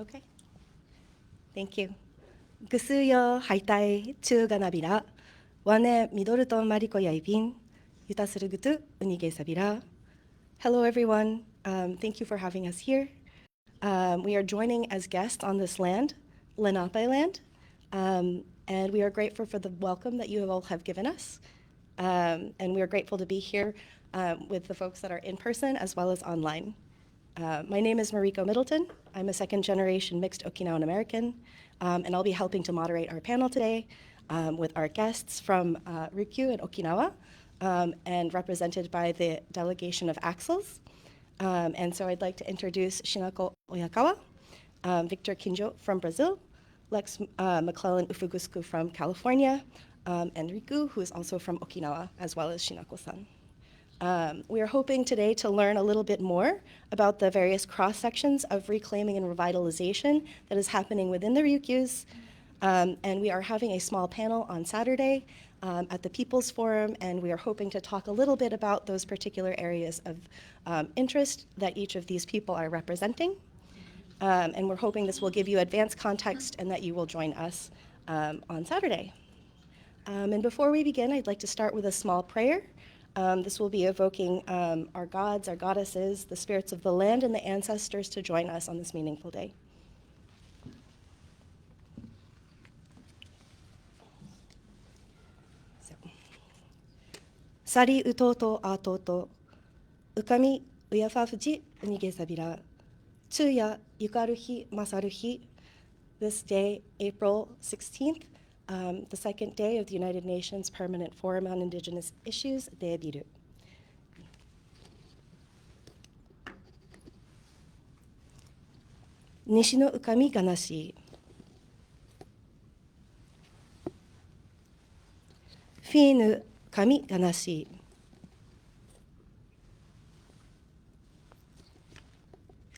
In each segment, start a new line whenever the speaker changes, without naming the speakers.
Okay. Thank you. Gusuyo haitai chuganabira. Wane midorton mariko yaibin. Yutasurugutu unige sabira. Hello, everyone. Thank you for having us here. We are joining as guests on this land, Lenape land, and we are grateful for the welcome that you all have given us. And we are grateful to be here with the folks that are in person as well as online. My name is Mariko Middleton. I'm a second-generation mixed Okinawan American, and I'll be helping to moderate our panel today with our guests from Ryukyu and Okinawa, and represented by the delegation of ACSILs. And so I'd like to introduce Shinako Oyakawa, Victor Kinjo from Brazil, Lex McClellan Ufugusku from California, and Riku, who is also from Okinawa, as well as Shinako-san. We are hoping today to learn a little bit more about the various cross-sections of reclaiming and revitalization that is happening within the Ryukyus. And we are having a small panel on Saturday at the People's Forum, and we are hoping to talk a little bit about those particular areas of interest that each of these people are representing. And we're hoping this will give you advanced context and that you will join us on Saturday. And before we begin, I'd like to start with a small prayer. This will be evoking our gods, our goddesses, the spirits of the land, and the ancestors to join us on this meaningful day. Sari utoto atoto, ukami uyafafuji unige sabira, tsuya yukaruhi masaruhi. This day, April 16th, the second day of the United Nations Permanent Forum on Indigenous Issues, Debiru. Nishi no ukami ganashi. Finu kami ganashi.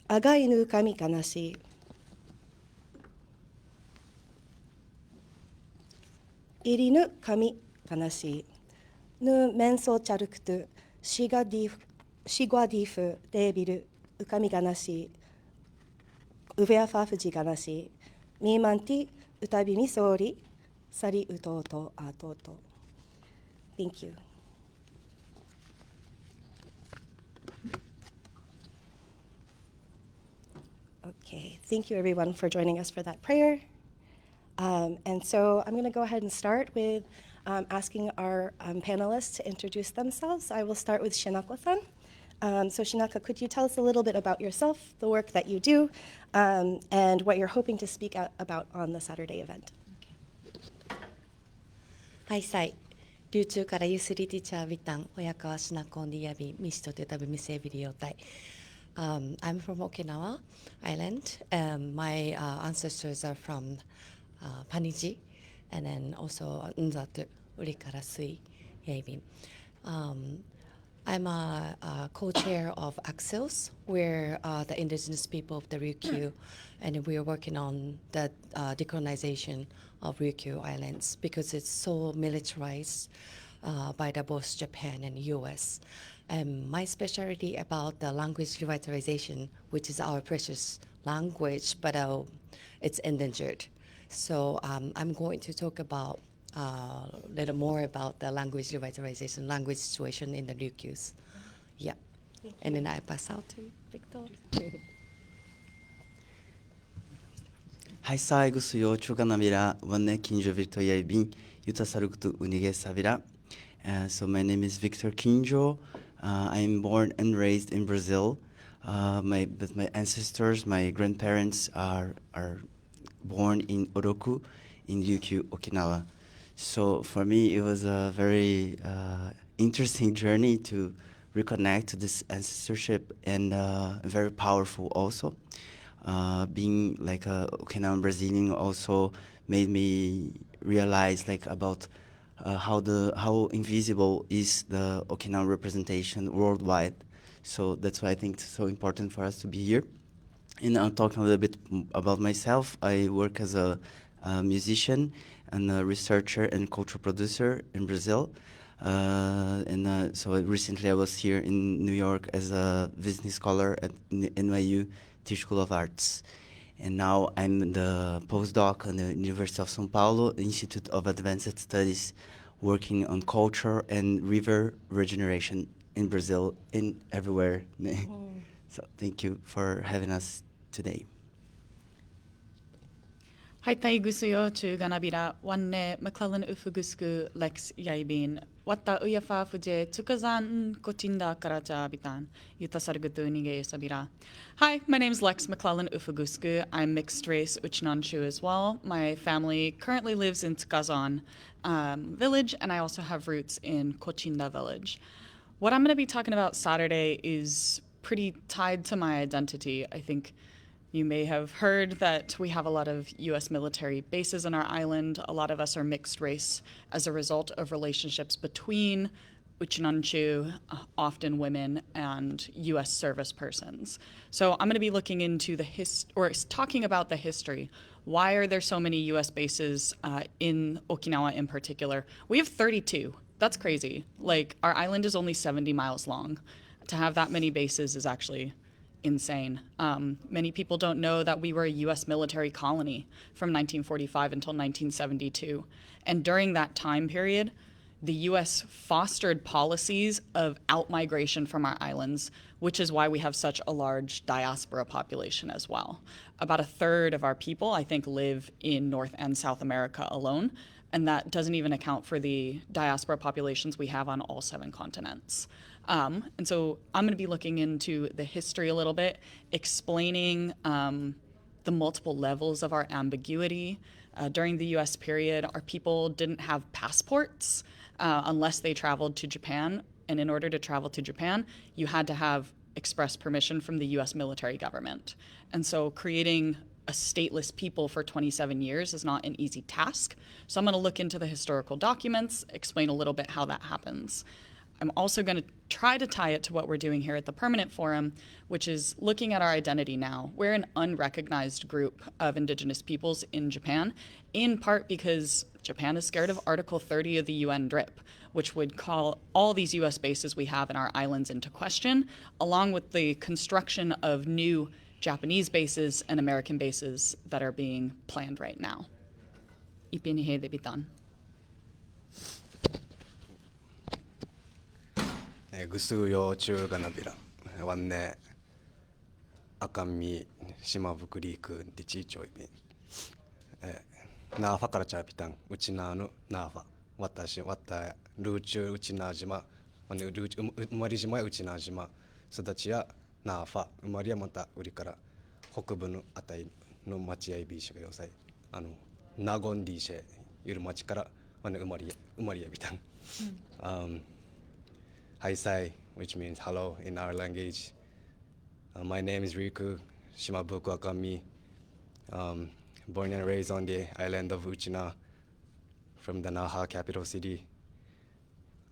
Againu kami ganashi. Irinu kami ganashi. Nu menso charuktu shiguadifu debiru ukami ganashi. Uveafafuji ganashi. Mimanti utabi misori sari utoto atoto. Thank you. Okay, thank you everyone for joining us for that prayer. And so I'm going to go ahead and start with asking our panelists to introduce themselves. I will start with Shinako-san. So Shinako, could you tell us a little bit about yourself, the work that you do, and what you're hoping to speak about on the Saturday event?
はいさい。流中からゆすりティチャービタン、親川しなこんでやび、みしとてたぶみせびりよたい。I'm from Okinawa Island. My ancestors are from Paniji, and then also Nzatu, Urikara Sui, Yabin. I'm a co-chair of ACSILS. We're the indigenous people of the Ryukyu, and we're working on the decolonization of Ryukyu Islands because it's so militarized by the both Japan and US. My specialty about the language revitalization, which is our precious language, but it's endangered. So I'm going to talk about a little more about the language revitalization, language situation in the Ryukyus. Yeah. And then I pass out to Victor.
Hai sai gusuyo chuganamira wane kinjo Victor Yaibin yuta saruktu unige sabira. So my name is Victor Kinjo. I'm born and raised in Brazil. But my ancestors, my grandparents are born in Oroku, in Ryukyu, Okinawa. So for me, it was a very interesting journey to reconnect to this ancestorship, and very powerful also. Being like a Okinawan Brazilian also made me realize like about how invisible is the Okinawan representation worldwide. So that's why I think it's so important for us to be here. And I'll talk a little bit about myself. I work as a musician and a researcher and cultural producer in Brazil. So recently I was here in New York as a visiting scholar at NYU Tisch School of Arts. and now I'm the postdoc on the University of São Paulo Institute of Advanced Studies, working on culture and river regeneration in Brazil and everywhere. So thank you for having us today.
Haitai gusuyo chu ganabira wanne McClellan ufugusku lex yaibin wata uyafa fuje tukazan kotinda karaja bitan yutasargutu nige sabira. Hi, my name is Lex McClellan Ufugusku. I'm mixed race Uchinanchu as well. My family currently lives in Tukazan village, and I also have roots in Cochinda village. What I'm going to be talking about Saturday is pretty tied to my identity. I think you may have heard that we have a lot of U.S. military bases on our island. A lot of us are mixed race as a result of relationships between Uchinanchu, often women, and U.S. service persons. So I'm going to be looking into talking about the history. Why are there so many U.S. bases in Okinawa in particular? We have 32. That's crazy. Like, our island is only 70 miles long. To have that many bases is actually insane. Many people don't know that we were a U.S. military colony from 1945 until 1972. And during that time period, the U.S. fostered policies of outmigration from our islands, which is why we have such a large diaspora population as well. About a third of our people, I think, live in North and South America alone, and that doesn't even account for the diaspora populations we have on all 7 continents. And so I'm going to be looking into the history a little bit, explaining the multiple levels of our ambiguity. During the U.S. period, our people didn't have passports unless they traveled to Japan. And in order to travel to Japan, you had to have express permission from the U.S. military government. And so creating a stateless people for 27 years is not an easy task. So I'm going to look into the historical documents, explain a little bit how that happens. I'm also going to try to tie it to what we're doing here at the Permanent Forum, which is looking at our identity now. We're an unrecognized group of indigenous peoples in Japan, in part because Japan is scared of Article 30 of the UN DRIP, which would call all these U.S. bases we have in our islands into question, along with the construction of new Japanese bases and American bases that are being planned right now. Ipinihe de Bitan.
ぐすうよ中がなびらわんね赤身島ぶくりくんてちいちょいびんナーファからチャーピタンうちなのナーファ私わたルーチューうちな島ルーチュー生まれ島やうちな島育ちやナーファ生まれやまた売りから北部のあたりの町やいびいしが要塞ナゴンディーシェゆる町から生まれやびたん、Haisai, which means hello in our language. My name is Ryukyu Shimabuku Akami, born and raised on the island of Uchina from the Naha capital city.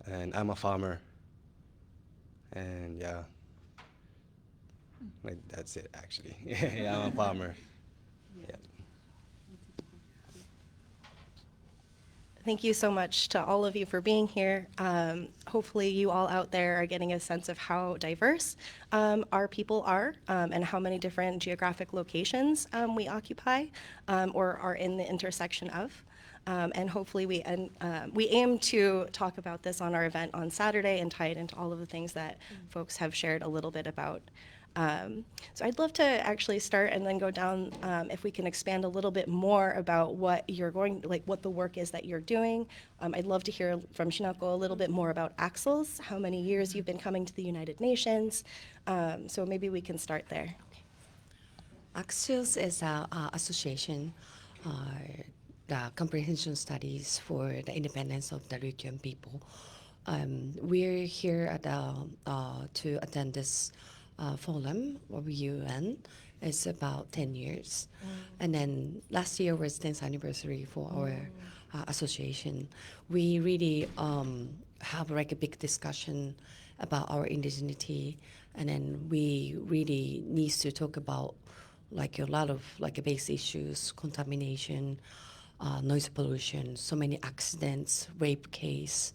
And I'm a farmer. And yeah, like that's it actually. Yeah, I'm a farmer. Yeah.
Thank you so much to all of you for being here. Hopefully you all out there are getting a sense of how diverse our people are and how many different geographic locations we occupy or are in the intersection of. And hopefully we aim to talk about this on our event on Saturday and tie it into all of the things that folks have shared a little bit about. So I'd love to actually start and then go down if we can expand a little bit more about what what the work is that you're doing. I'd love to hear from Shinako a little bit more about ACSILs, how many years you've been coming to the United Nations. So maybe we can start there.
ACSILS is an association, the comprehension studies for the independence of the Ryukyu people. We're here at to attend this forum of UN. It's about 10 years. And then last year was 10th anniversary for our association. We really have like a big discussion about our indigeneity, and then we really needs to talk about like a lot of like base issues, contamination, noise pollution, so many accidents, rape case,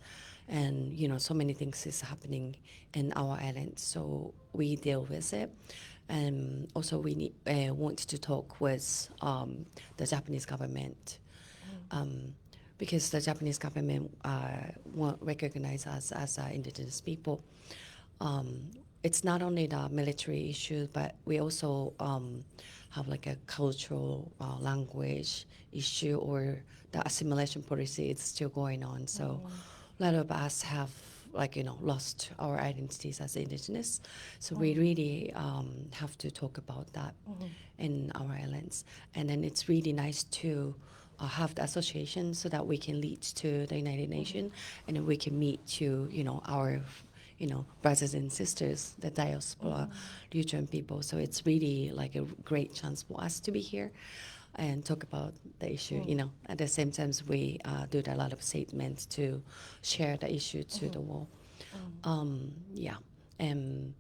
and so many things is happening in our island, so we deal with it. And also we want to talk with the Japanese government, because the Japanese government won't recognize us as indigenous people. It's not only the military issue, but we also have like a cultural language issue, or the assimilation policy is still going on. So a lot of us have lost our identities as indigenous. So we really have to talk about that in our islands. And then it's really nice to have the association so that we can lead to the United Nations, and then we can meet to our brothers and sisters, the diaspora Ryukyuan people. So it's really like a great chance for us to be here and talk about the issue. At the same time, we do a lot of statements to share the issue to the world. Yeah. And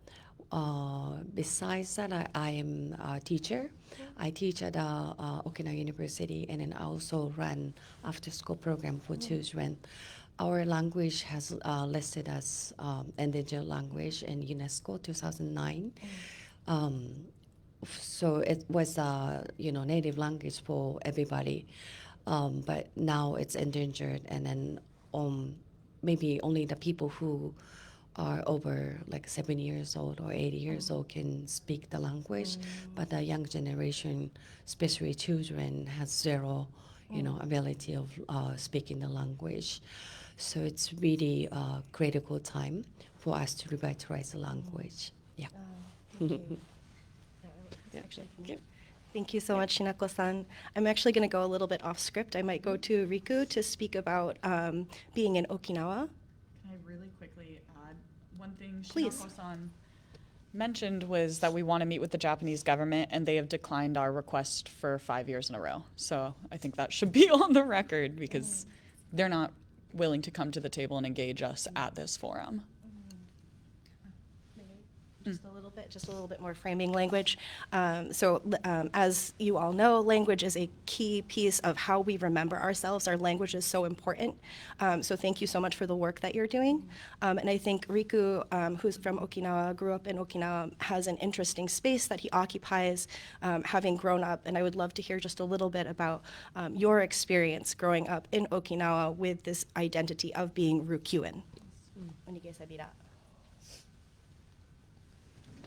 besides that, I am a teacher. I teach at Okinawa University, and then I also run after-school program for children. Our language has listed as endangered language in UNESCO 2009. So it was native language for everybody, but now it's endangered, and then maybe only the people who are over like 7 years old or 80 years old can speak the language, but the young generation, especially children, has zero ability of speaking the language. So it's really a critical time for us to revitalize the language. Yeah.
Thank you so much, Shinako-san. I'm actually going to go a little bit off script. I might go to Riku to speak about being in Okinawa.
Can I really quickly add one thing?
Please.
Shinako-san mentioned was that we want to meet with the Japanese government, and they have declined our request for 5 years in a row. So I think that should be on the record, because they're not willing to come to the table and engage us at this forum.
Just a little bit more framing language. As you all know, language is a key piece of how we remember ourselves. Our language is so important. So thank you so much for the work that you're doing. And I think Riku, who's from Okinawa, grew up in Okinawa, has an interesting space that he occupies, having grown up. And I would love to hear just a little bit about your experience growing up in Okinawa with this identity of being Ryukyuan.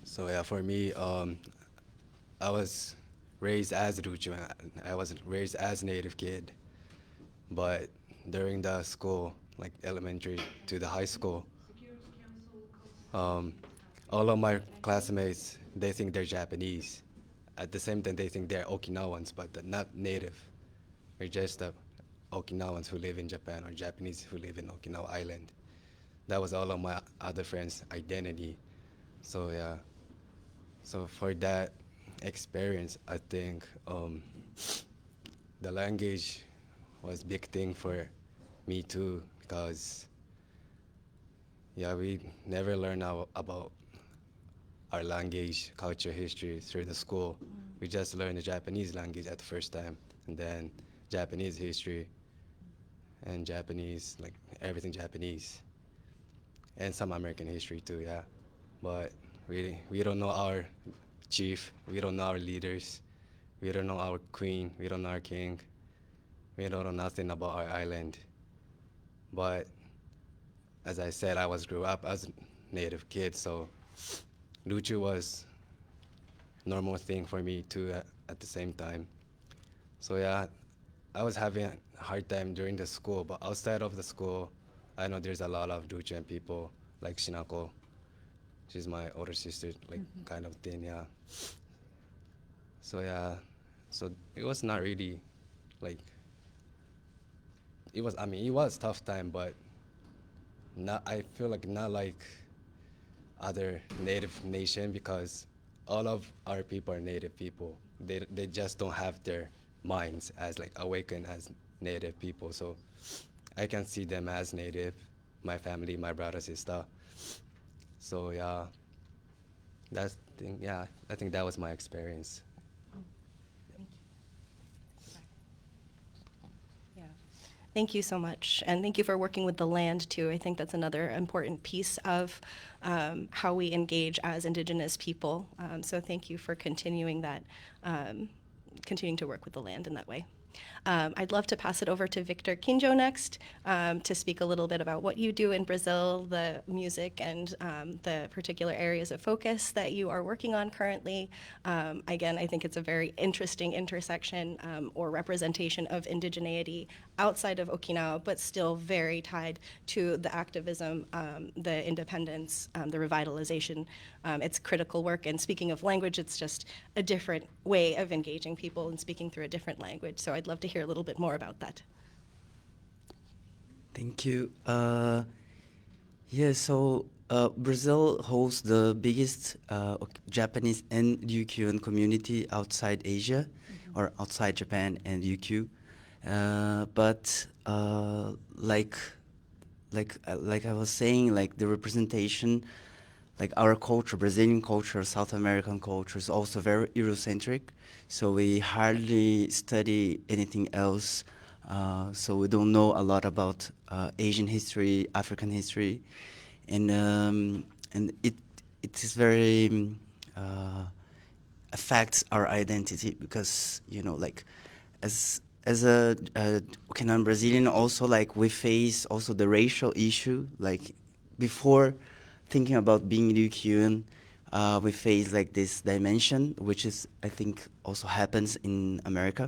So yeah, for me, I was raised as Ryukyu. I was raised as native kid, but during the school, like elementary to the high school, all of my classmates, they think they're Japanese. At the same time, they think they're Okinawans, but they're not native. They're just Okinawans who live in Japan, or Japanese who live in Okinawa Island. That was all of my other friends' identity. So yeah. So for that experience, I think the language was a big thing for me too, because yeah, we never learn about our language, culture, history through the school. We just learned the Japanese language at the first time, and then Japanese history, and Japanese, like everything Japanese, and some American history too, yeah. But we don't know our chief, we don't know our leaders, we don't know our queen, we don't know our king, we don't know nothing about our island. But as I said, I grew up as a native kid, so Ryukyu was normal thing for me too at the same time. So yeah, I was having a hard time during the school, but outside of the school, I know there's a lot of Ryukyuan people like Shinako. She's my older sister, like kind of thing, yeah. So yeah, so it was not really like, it was tough time, but I feel like not like other native nation, because all of our people are native people. They just don't have their minds as like awakened as native people. So I can see them as native, my family, my brother, sister. So yeah, I think that was my experience.
Thank you so much. And thank you for working with the land, too. I think that's another important piece of how we engage as Indigenous people. So thank you for continuing that, continuing to work with the land in that way. I'd love to pass it over to Victor Quinjo next to speak a little bit about what you do in Brazil, the music, and the particular areas of focus that you are working on currently. Again, I think it's a very interesting intersection or representation of indigeneity outside of Okinawa, but still very tied to the activism, the independence, the revitalization. It's critical work. And speaking of language, it's just a different way of engaging people and speaking through a different language. So I'd love to hear a little bit more about that.
Thank you. Yeah, so Brazil hosts the biggest Japanese and Ryukyuan community outside Asia, or outside Japan and Ryukyu. But like I was saying, like the representation, like our culture, Brazilian culture, South American culture is also very Eurocentric. So we hardly study anything else. So we don't know a lot about Asian history, African history, and it is very affects our identity because like as a Okinawan Brazilian also like we face also the racial issue like before thinking about being Ryukyuan we face like this dimension which is I think also happens in America.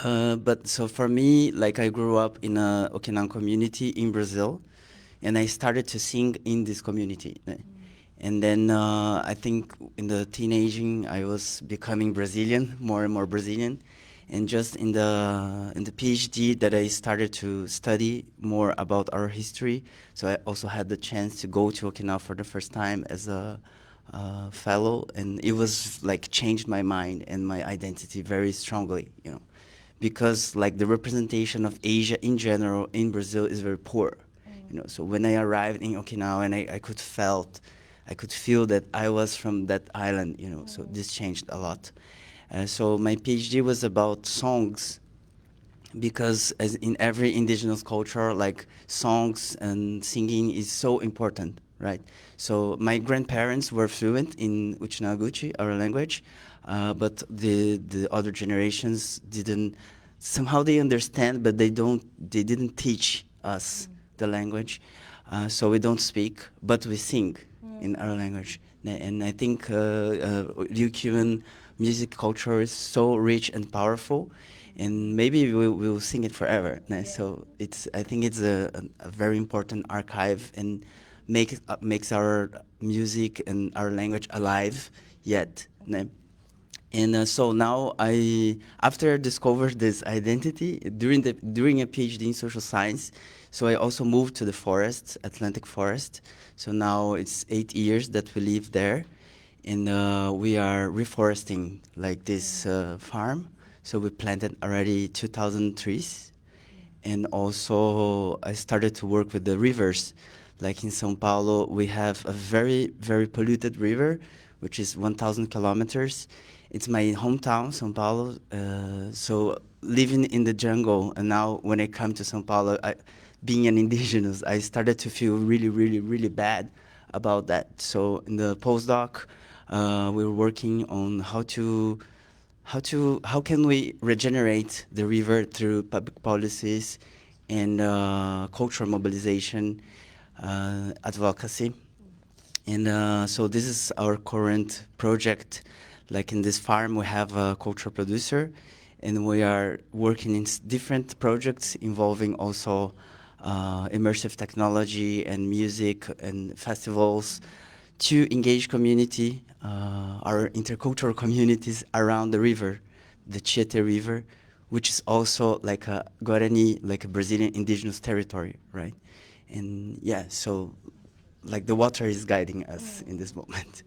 But so for me, like I grew up in a Okinawan community in Brazil, and I started to sing in this community. And then I think in the teenaging, I was becoming Brazilian, more and more Brazilian. And just in the PhD that I started to study more about our history, so I also had the chance to go to Okinawa for the first time as a fellow, and it was like changed my mind and my identity very strongly, because like the representation of Asia in general in Brazil is very poor. So when I arrived in Okinawa and I could feel that I was from that island, so this changed a lot. So my PhD was about songs because as in every indigenous culture, like songs and singing is so important, right? So my grandparents were fluent in Uchinaguchi, our language, but the other generations didn't. Somehow they understand, but they didn't teach us the language, so we don't speak, but we sing in our language. And I think Ryukyuan music culture is so rich and powerful, and maybe we'll sing it forever. So I think it's a very important archive and makes our music and our language alive yet. And so now after I discovered this identity during a PhD in social science, so I also moved to the forest, Atlantic forest. So now it's 8 years that we live there, and we are reforesting like this farm. So we planted already 2,000 trees, and also I started to work with the rivers. Like in São Paulo, we have a very, very polluted river, which is 1,000 kilometers. It's my hometown, São Paulo. So living in the jungle, and now when I come to São Paulo, being an indigenous, I started to feel really, really, really bad about that. So in the postdoc, we were working on how can we regenerate the river through public policies and cultural mobilization, advocacy. And so this is our current project. Like in this farm, we have a cultural producer, and we are working in different projects involving also immersive technology and music and festivals to engage community, our intercultural communities around the river, the Chiete River, which is also like a Guarani, like a Brazilian indigenous territory, right? And yeah, so like the water is guiding us in this moment.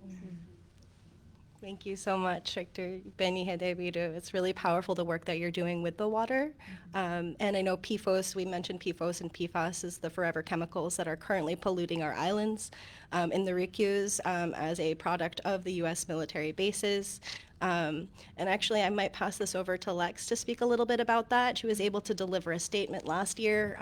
Thank you so much, Victor Beni Hedebiru. It's really powerful the work that you're doing with the water. And I know PFOS, we mentioned PFOS and PFAS is the forever chemicals that are currently polluting our islands. in the Ryukyus as a product of the U.S. military bases. And actually, I might pass this over to Lex to speak a little bit about that. She was able to deliver a statement last year,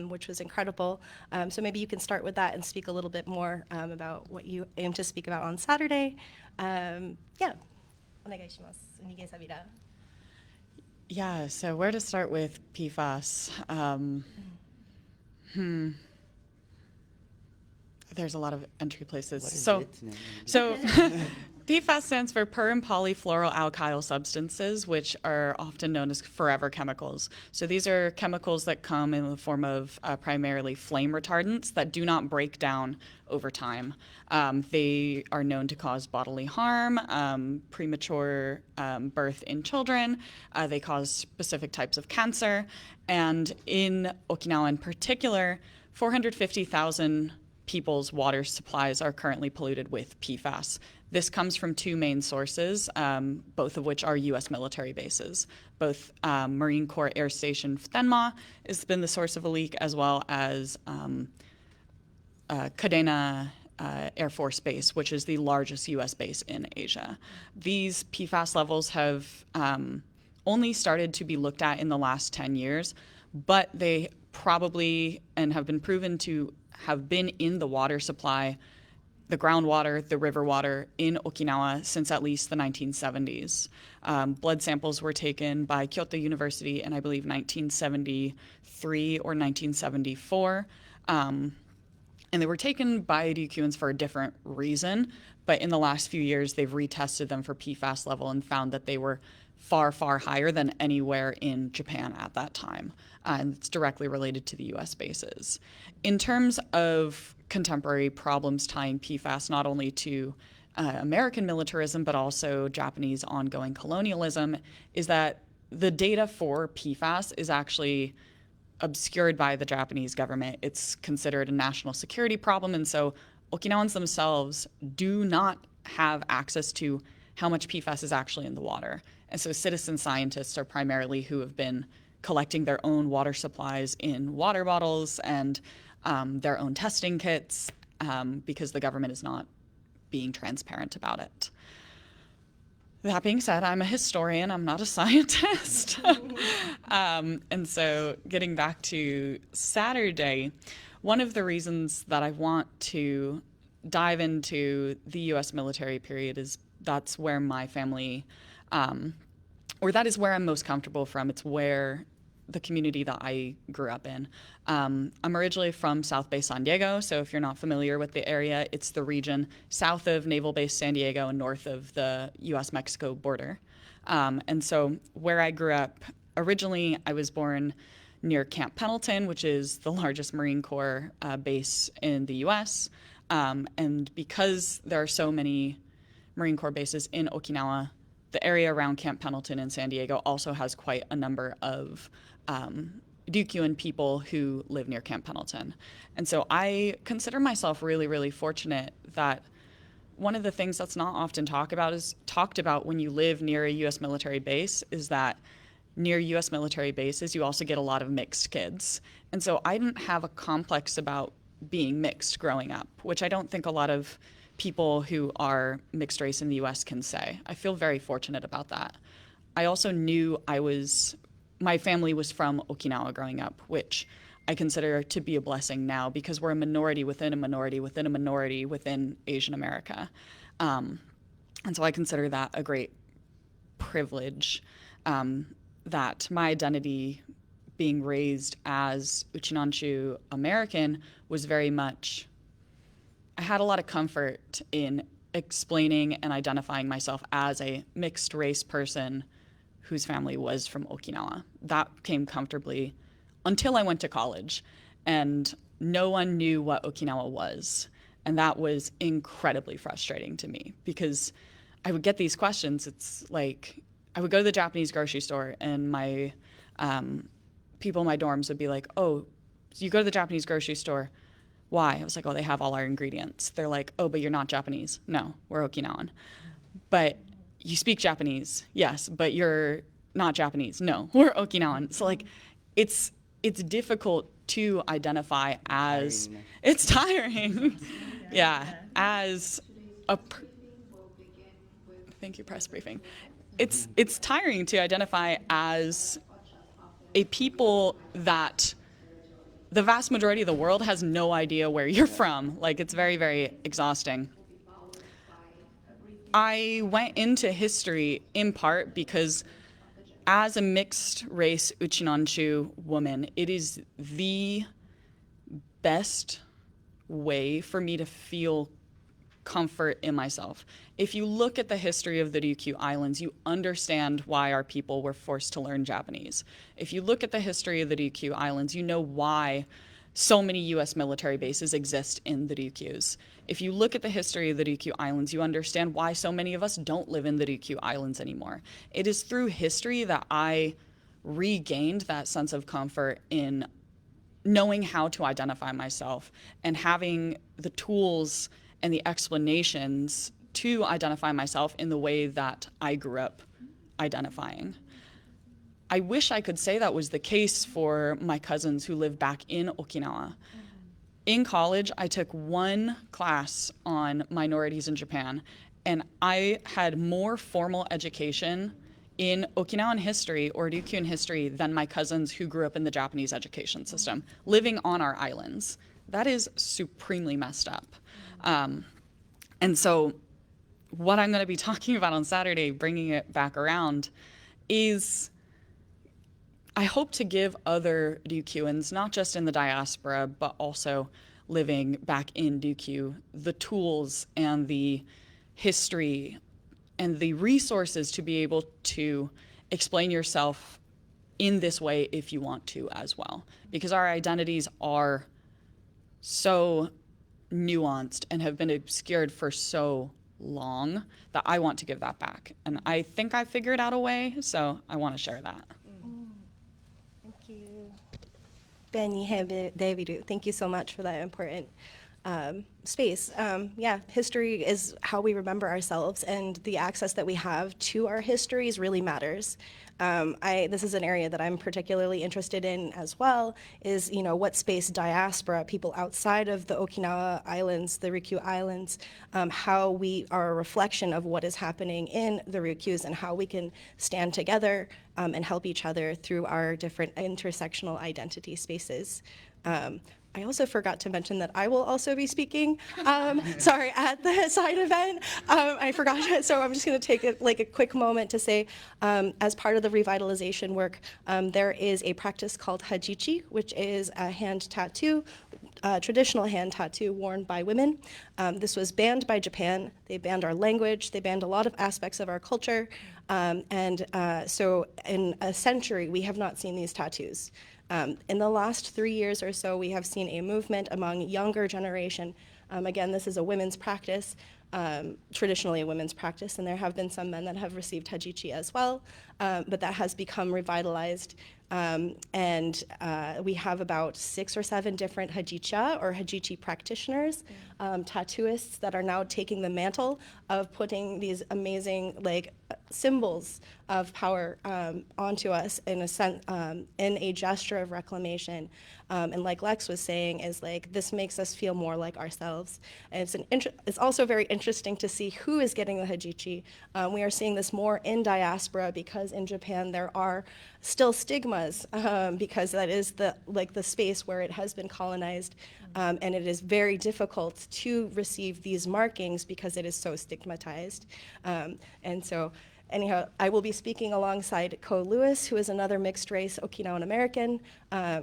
which was incredible. So maybe you can start with that and speak a little bit more about what you aim to speak about on Saturday. Yeah. お願いします。逃げさびら。
Yeah, so where to start with PFAS? There's a lot of entry places. So PFAS stands for per and polyfluoroalkyl substances, which are often known as forever chemicals. So these are chemicals that come in the form of primarily flame retardants that do not break down over time. They are known to cause bodily harm, premature birth in children. They cause specific types of cancer. And in Okinawa in particular, 450,000 people's water supplies are currently polluted with PFAS. This comes from two main sources, both of which are U.S. military bases. Both Marine Corps Air Station Futenma has been the source of a leak, as well as Kadena Air Force Base, which is the largest U.S. base in Asia. These PFAS levels have only started to be looked at in the last 10 years, but they probably and have been proven to have been in the water supply, the groundwater, the river water in Okinawa since at least the 1970s. Blood samples were taken by Kyoto University in, I believe, 1973 or 1974. And they were taken by Ryukyuans for a different reason, but in the last few years, they've retested them for PFAS level and found that they were far, far higher than anywhere in Japan at that time. And it's directly related to the U.S. bases. In terms of contemporary problems tying PFAS not only to American militarism, but also Japanese ongoing colonialism, is that the data for PFAS is actually obscured by the Japanese government. It's considered a national security problem, and so Okinawans themselves do not have access to how much PFAS is actually in the water. And so citizen scientists are primarily who have been collecting their own water supplies in water bottles and their own testing kits because the government is not being transparent about it. That being said, I'm a historian, I'm not a scientist. And so getting back to Saturday, one of the reasons that I want to dive into the U.S. military period is that's where my family, or that is where I'm most comfortable from. It's where the community that I grew up in. I'm originally from South Bay, San Diego, so if you're not familiar with the area, it's the region south of Naval Base San Diego and north of the U.S.-Mexico border. And so where I grew up, originally I was born near Camp Pendleton, which is the largest Marine Corps base in the U.S. And because there are so many Marine Corps bases in Okinawa, the area around Camp Pendleton in San Diego also has quite a number of Ryukyuan people who live near Camp Pendleton. And so I consider myself really, really fortunate that one of the things that's not often talked about when you live near a U.S. military base is that near U.S. military bases, you also get a lot of mixed kids. And so I didn't have a complex about being mixed growing up, which I don't think a lot of people who are mixed race in the U.S. can say. I feel very fortunate about that. I also knew my family was from Okinawa growing up, which I consider to be a blessing now because we're a minority within a minority within a minority within Asian America. And so I consider that a great privilege, that my identity being raised as Uchinanshu American was very much, I had a lot of comfort in explaining and identifying myself as a mixed race person whose family was from Okinawa. That came comfortably until I went to college, and no one knew what Okinawa was. And that was incredibly frustrating to me because I would get these questions. It's like, I would go to the Japanese grocery store and my people in my dorms would be like, oh, so you go to the Japanese grocery store, why? I was like, oh, they have all our ingredients. They're like, oh, but you're not Japanese. No, we're Okinawan. But you speak Japanese, yes, but you're not Japanese. No, we're Okinawan. So like, it's difficult to identify as, it's tiring. Yeah, as a thank you, press briefing. It's tiring to identify as a people that the vast majority of the world has no idea where you're from. Like, it's very, very exhausting. I went into history in part because as a mixed race Uchinanchu woman, it is the best way for me to feel comfort in myself. If you look at the history of the Ryukyu Islands, you understand why our people were forced to learn Japanese. If you look at the history of the Ryukyu Islands, you know why so many US military bases exist in the Ryukyus. If you look at the history of the Ryukyu Islands, you understand why so many of us don't live in the Ryukyu Islands anymore. It is through history that I regained that sense of comfort in knowing how to identify myself and having the tools and the explanations to identify myself in the way that I grew up identifying. I wish I could say that was the case for my cousins who live back in Okinawa. In college, I took one class on minorities in Japan, and I had more formal education in Okinawan history or Ryukyuan history than my cousins who grew up in the Japanese education system, living on our islands. That is supremely messed up. And so what I'm going to be talking about on Saturday, bringing it back around, is I hope to give other Ryukyuans, not just in the diaspora, but also living back in Ryukyu, the tools and the history and the resources to be able to explain yourself in this way if you want to as well. Because our identities are so nuanced and have been obscured for so long that I want to give that back. And I think I figured out a way, so I want to share that.
Thank you. Benny, David, thank you so much for that important space. Yeah, history is how we remember ourselves, and the access that we have to our histories really matters. This is an area that I'm particularly interested in as well, is, what space diaspora, people outside of the Okinawa Islands, the Ryukyu Islands, how we are a reflection of what is happening in the Ryukyus and how we can stand together and help each other through our different intersectional identity spaces. I also forgot to mention that I will also be speaking, sorry, at the side event. I forgot, so I'm just going to take a quick moment to say, as part of the revitalization work, there is a practice called hajichi, which is a hand tattoo, traditional hand tattoo worn by women. This was banned by Japan. They banned our language. They banned a lot of aspects of our culture. So in a century, we have not seen these tattoos. In the last 3 years or so, we have seen a movement among younger generation. Again, this is a women's practice, traditionally a women's practice, and there have been some men that have received hajichi as well, but that has become revitalized. And we have about 6 or 7 different hajicha or hajichi practitioners, tattooists that are now taking the mantle of putting these amazing symbols of power onto us in a gesture of reclamation. And like Lex was saying, is this makes us feel more like ourselves. And it's also very interesting to see who is getting the hajichi. We are seeing this more in diaspora because in Japan there are still stigmas because that is the space where it has been colonized, and it is very difficult to receive these markings because it is so stigmatized. And so anyhow, I will be speaking alongside Ko Lewis, who is another mixed race Okinawan American,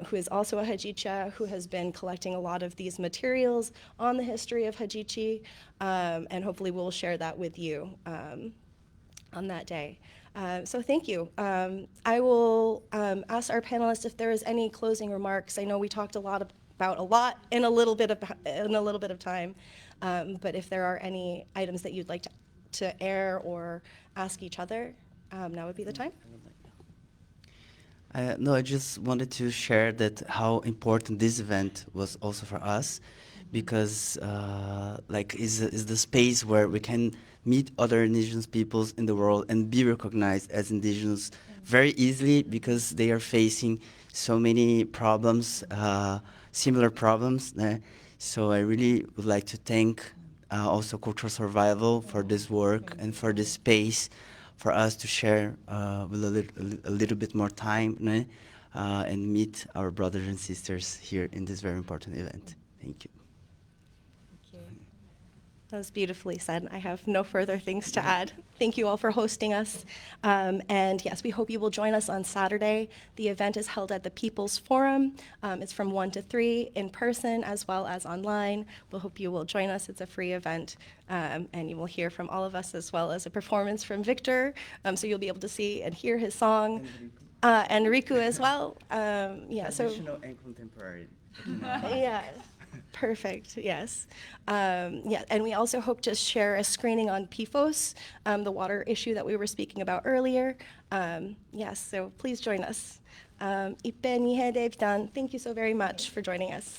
who is also a hajicha, who has been collecting a lot of these materials on the history of hajichi, and hopefully we'll share that with you on that day. So thank you. I will ask our panelists if there is any closing remarks. I know we talked about a lot in a little bit of time, but if there are any items that you'd like to air or ask each other, now would be the time.
No, I just wanted to share that how important this event was also for us, because is the space where we can meet other indigenous peoples in the world and be recognized as indigenous very easily, because they are facing so many problems, similar problems. So I really would like to thank also Cultural Survival for this work and for this space for us to share with a little bit more time, né? And meet our brothers and sisters here in this very important event. Thank you.
That was beautifully said. I have no further things to add. Thank you all for hosting us. And yes, we hope you will join us on Saturday. The event is held at the People's Forum. It's from 1 to 3 in person as well as online. We'll hope you will join us. It's a free event. And you will hear from all of us as well as a performance from Victor. So you'll be able to see and hear his song. And Riku as well.
Traditional and contemporary.
Yeah, perfect, yes. Yeah, and we also hope to share a screening on PFOS, the water issue that we were speaking about earlier. Yes, so please join us. Ippe Nihe Devitan, thank you so very much for joining us.